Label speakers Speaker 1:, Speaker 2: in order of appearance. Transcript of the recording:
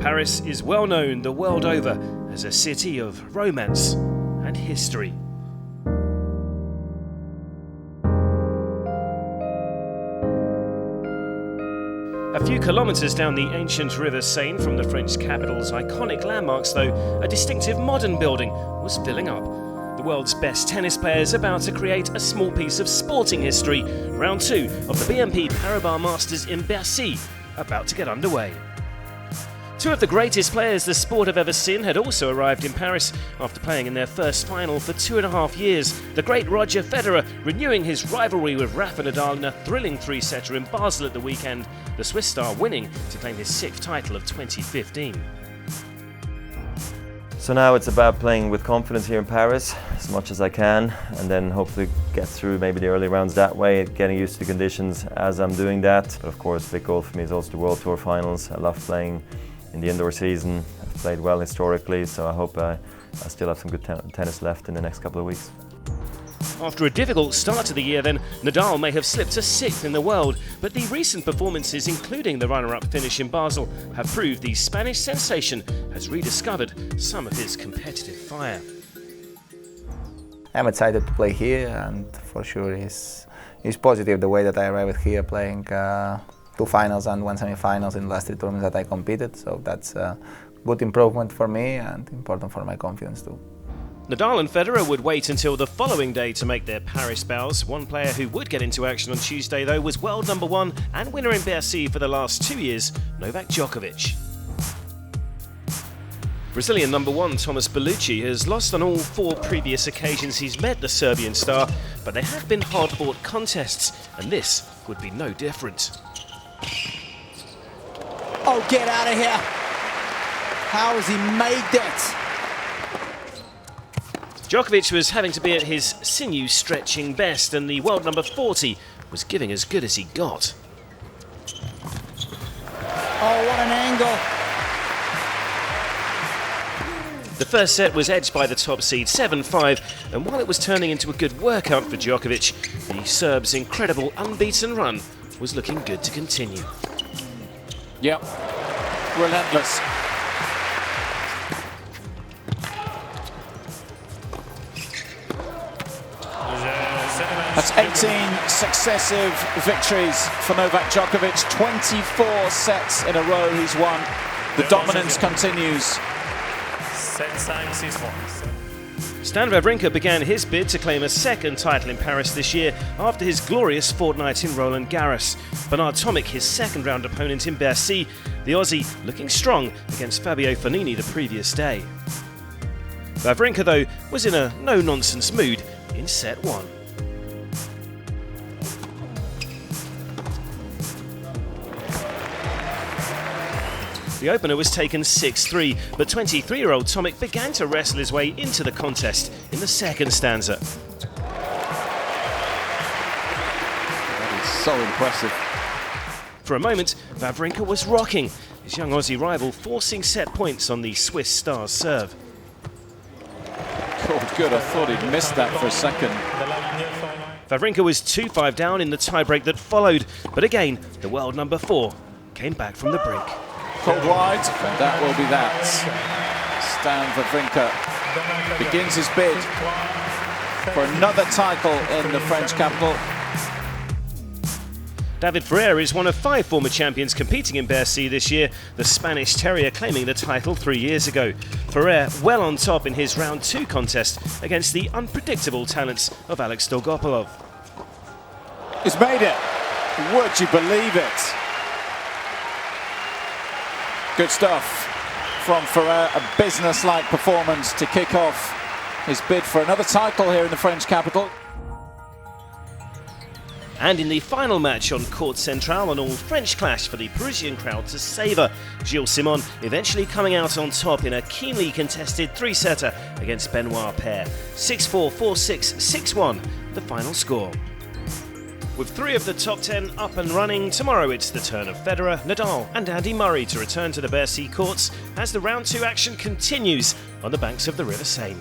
Speaker 1: Paris is well known the world over as a city of romance and history. A few kilometres down the ancient River Seine from the French capital's iconic landmarks, though, a distinctive modern building was filling up. The world's best tennis players about to create a small piece of sporting history. Round 2 of the BNP Paribas Masters in Bercy about to get underway. Two of the greatest players the sport have ever seen had also arrived in Paris after playing in their first final for 2.5 years. The great Roger Federer renewing his rivalry with Rafa Nadal in a thrilling three-setter in Basel at the weekend, the Swiss star winning to claim his 6th title of 2015.
Speaker 2: So now it's about playing with confidence here in Paris as much as I can, and then hopefully get through maybe the early rounds that way, getting used to the conditions as I'm doing that. But of course, big goal for me is also the World Tour Finals. I love playing in the indoor season. I've played well historically, so I hope I still have some good tennis left in the next couple of weeks.
Speaker 1: After a difficult start to the year then, Nadal may have slipped to 6th in the world, but the recent performances, including the runner-up finish in Basel, have proved the Spanish sensation has rediscovered some of his competitive fire.
Speaker 3: I'm excited to play here, and for sure it's positive the way that I arrived here playing 2 finals and 1 semi-finals in the last 3 tournaments that I competed, so that's a good improvement for me and important for my confidence too.
Speaker 1: Nadal and Federer would wait until the following day to make their Paris bows. One player who would get into action on Tuesday, though, was world #1 and winner in Bercy for the last 2 years, Novak Djokovic. Brazilian #1 TOMIC BELLUCCI has lost on all 4 previous occasions he's met the Serbian star, but they have been hard-fought contests, and this would be no different.
Speaker 4: Oh, get out of here! How has he made that?
Speaker 1: Djokovic was having to be at his sinew-stretching best, and the world #40 was giving as good as he got.
Speaker 4: Oh, what an angle!
Speaker 1: The first set was edged by the top seed 7-5, and while it was turning into a good workout for Djokovic, the Serb's incredible unbeaten run was looking good to continue.
Speaker 5: Yep, relentless. That's 18 successive victories for Novak Djokovic. 24 sets in a row he's won. The dominance continues.
Speaker 1: Stan Wawrinka began his bid to claim a 2nd title in Paris this year after his glorious fortnight in Roland Garros. Bernard Tomic, his 2nd round opponent in Bercy, the Aussie looking strong against Fabio Fognini the previous day. Wawrinka, though, was in a no-nonsense mood in set 1. The opener was taken 6-3, but 23-year-old Tomic began to wrestle his way into the contest in the 2nd stanza.
Speaker 5: That is so impressive.
Speaker 1: For a moment, Wawrinka was rocking, his young Aussie rival forcing set points on the Swiss star's serve.
Speaker 5: Oh, good, I thought he'd missed that for a second.
Speaker 1: Wawrinka was 2-5 down in the tiebreak that followed, but again, the world #4 came back from the brink.
Speaker 5: Pulled wide, and that will be that. Stan Wawrinka begins his bid for another title in the French capital.
Speaker 1: David Ferrer is one of 5 former champions competing in Bercy this year, the Spanish terrier claiming the title 3 years ago. Ferrer well on top in his round 2 contest against the unpredictable talents of Alex Dolgopolov.
Speaker 5: He's made it. Would you believe it? Good stuff from Ferrer, a business-like performance to kick off his bid for another title here in the French capital.
Speaker 1: And in the final match on Court Central, an all-French clash for the Parisian crowd to savour, Gilles Simon eventually coming out on top in a keenly contested 3-setter against Benoit Paire. 6-4, 4-6, 6-1, the final score. With 3 of the top 10 up and running, tomorrow it's the turn of Federer, Nadal and Andy Murray to return to the Bercy courts as the round 2 action continues on the banks of the River Seine.